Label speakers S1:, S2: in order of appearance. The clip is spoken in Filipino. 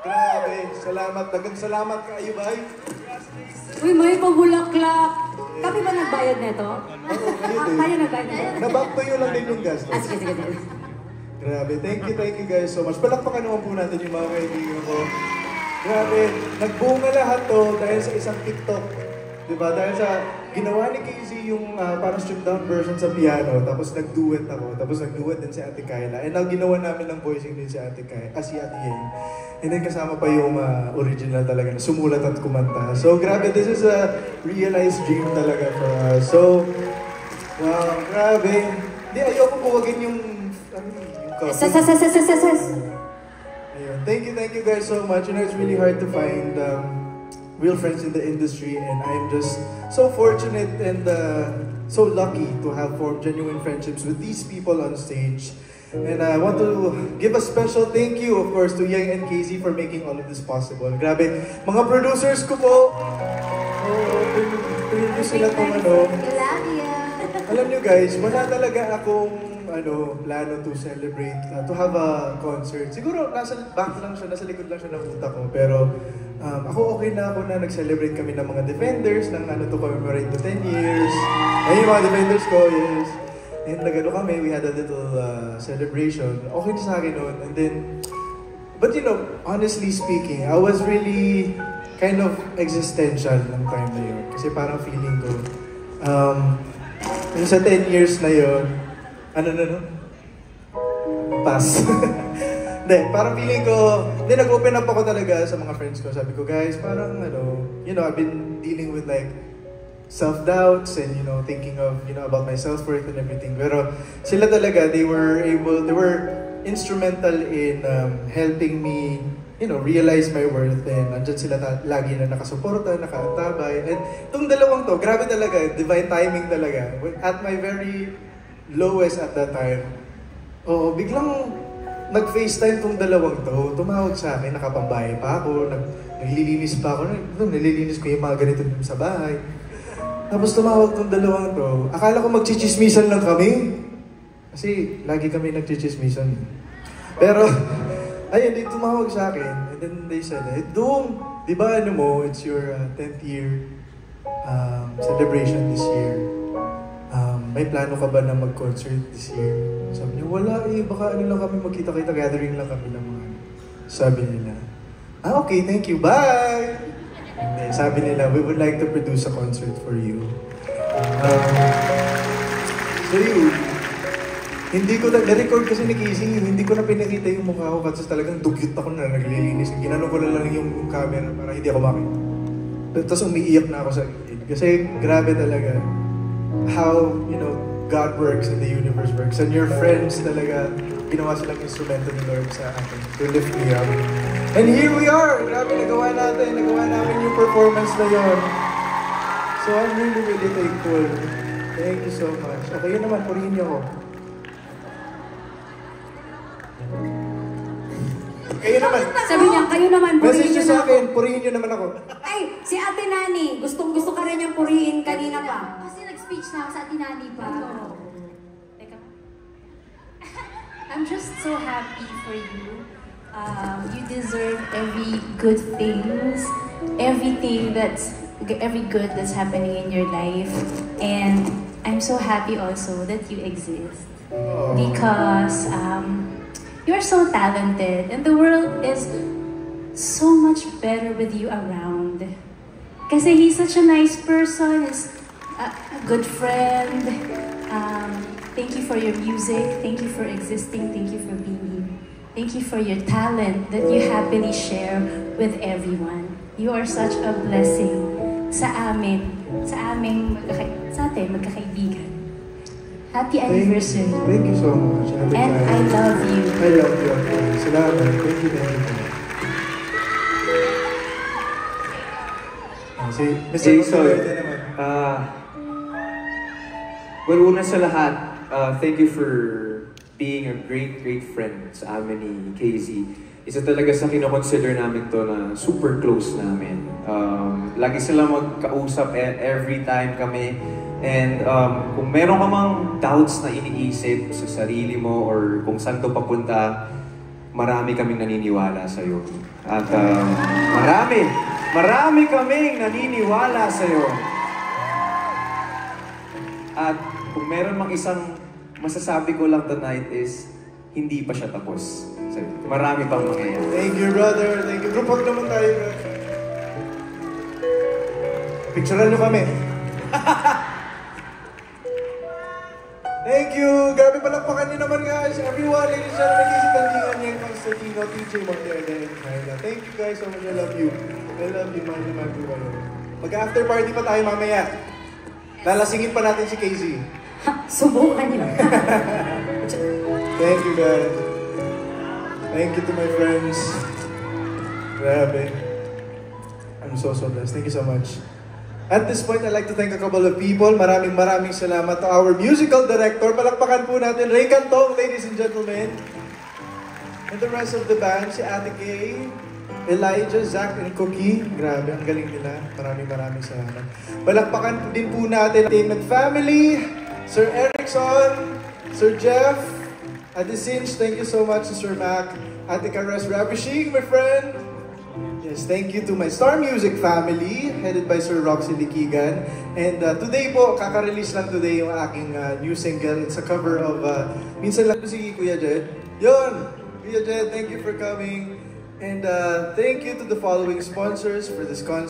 S1: Grabe, salamat. Dagang salamat kayo, bay.
S2: Uy, may pabulaklak. Kami ba nagbayad nito?
S1: Oo, kayo din.
S2: Tayo nagbayad nito?
S1: Nabak to yun lang din yung gastos.
S2: Sige.
S1: Grabe, thank you guys so much. Palakpakan naman po natin yung mga kaibigan ko. Grabe, nagbunga lahat to dahil sa isang TikTok. Diba? Dahil sa ginawa ni Casey yung parang stripped down version sa piano, tapos nag-duet ako, tapos nag-duet din si Ate Kyla. And now ginawa namin ng voicing din si Ate Kyla, si Ate Yang. And then kasama pa yung original talaga na sumulat at kumanta. So grabe, this is a realized dream talaga for us. So, wow, grabe. Hindi, ayoko buwagin yung cover. Ayun. Thank you guys so much. You know, it's really hard to find real friends in the industry, and I'm just so fortunate and so lucky to have formed genuine friendships with these people on stage. And I want to give a special thank you, of course, to Yang and Casey for making all of this possible. Grabe, mga producers ko po. Produce sila itong Alam nyo guys, wala talaga akong plano to celebrate, to have a concert. Siguro nasa back lang siya, nasa likod lang siya ng utak ko. Pero ako okay na ako na nag-celebrate kami ng mga Defenders, ng to commemorate the 10 years. Ayun yung mga Defenders ko, yes. And kami, we had a little celebration. Okay na sa akin noon. And then, but you know, honestly speaking, I was really kind of existential ng time na yun. Kasi parang feeling ko, yung sa 10 years na yun, pass. Hindi, parang feeling ko, nag-open up ako talaga sa mga friends ko. Sabi ko, guys, parang I've been dealing with like self-doubts and thinking of about my self-worth and everything. Pero sila talaga, they were instrumental in helping me realize my worth, and andyan sila lagi na nakasuporta, nakaantabay. And itong dalawang to, grabe talaga, divine timing talaga. At my very lowest at that time, biglang nag-FaceTime tong dalawang to, tumawag sa akin, nakapambahay pa ako, naglilinis pa ako, nililinis ko yung mga ganito sa bahay. Tapos tumawag tong dalawang to, akala ko magchichismisan lang kami. Kasi lagi kami nagchichismisan. Pero, ayun, di tumawag sa akin, and then they said, Dong, di ba it's your 10th year celebration this year. May plano ka ba na mag-concert this year? Sabi niya, wala baka lang kami magkita-kita, gathering lang kami ng mga. Sabi nila, okay, thank you, bye! And then, sabi nila, we would like to produce a concert for you. So yun, hindi ko na-record kasi ni Casey, hindi ko na pinakita yung mukha ko kasi talagang dugyot ako na naglilinis. Ginano ko na lang yung camera para hindi ako makita. Tapos umiiyak na ako sa gilid. Kasi grabe talaga how, God works and the universe works. And your friends talaga, ginawa silang instrumento ni Lord sa akin to lift me up. And here we are! Grabe, nagawa namin yung performance na yun. So I'm really, really thankful. Thank you so much. Okay, yun naman, purihin niyo ako. Kayo naman.
S2: Sabi niya, kayo naman, purihin
S1: niyo
S2: niyo
S1: sa akin, purihin niyo naman ako.
S2: Ay, si Ate Nani, gustong-gusto ka rin niyang purihin kanina pa.
S3: Kasi nag-speech na ako sa Ate Nani pa.
S2: Teka.
S3: I'm just so happy for you. You deserve every good things, every good that's happening in your life. And I'm so happy also that you exist. Because you're so talented and the world is so much better with you around. Kasi he's such a nice person, he's a good friend. Thank you for your music, thank you for existing, thank you for being you. Thank you for your talent that you happily share with everyone. You are such a blessing sa atin, magkakaibigan. Happy anniversary.
S1: Thank you so much.
S3: And I love you.
S1: I love you. Salamat. Thank you.
S4: Jason, well, una sa lahat, thank you for being a great friend sa amin ni Casey. Isa talaga sa kinoconsider namin to na super close namin. Lagi sila magkausap every time kami. And kung meron ka mang doubts na iniisip sa sarili mo or kung saan to papunta, marami kaming naniniwala sa'yo. At marami kaming naniniwala sa'yo. At kung meron mang isang masasabi ko lang tonight is, hindi pa siya tapos. So, marami pang mangyayari.
S1: Thank you, brother. Thank you. Group hug naman tayo, bro. Picturean nyo kami. Thank you. Grabe palakpakan nyo naman, guys. Everyone, ladies and gentlemen, Casey Tandingan, Yan Constantino, TJ Monterde, and Kyla. Thank you guys so much. I love you. I love you, man. Mag-after party pa tayo mamaya. Lalasingin pa natin si Casey.
S2: Subukan niyo.
S1: Thank you, guys. Thank you to my friends. Grabe. I'm so blessed. Thank you so much. At this point, I'd like to thank a couple of people. Maraming salamat to our musical director. Palakpakan po natin, Ray Cantong, ladies and gentlemen. And the rest of the band, si Ate Kay, Elijah, Zach, and Cookie. Grabe, ang galing nila. Maraming salamat. Palakpakan din po natin, Entertainment Family, Sir Erickson, Sir Jeff, Ate Sinch, thank you so much, Sir Mac, Ate Kares Ravishing, my friend. Yes, thank you to my Star Music family, headed by Sir Roxy Likigan. And today po, kaka-release lang today yung aking new single. It's a cover of, minsan lang si Kuya Jed. Yun! Kuya Jed, thank you for coming. And thank you to the following sponsors for this concert.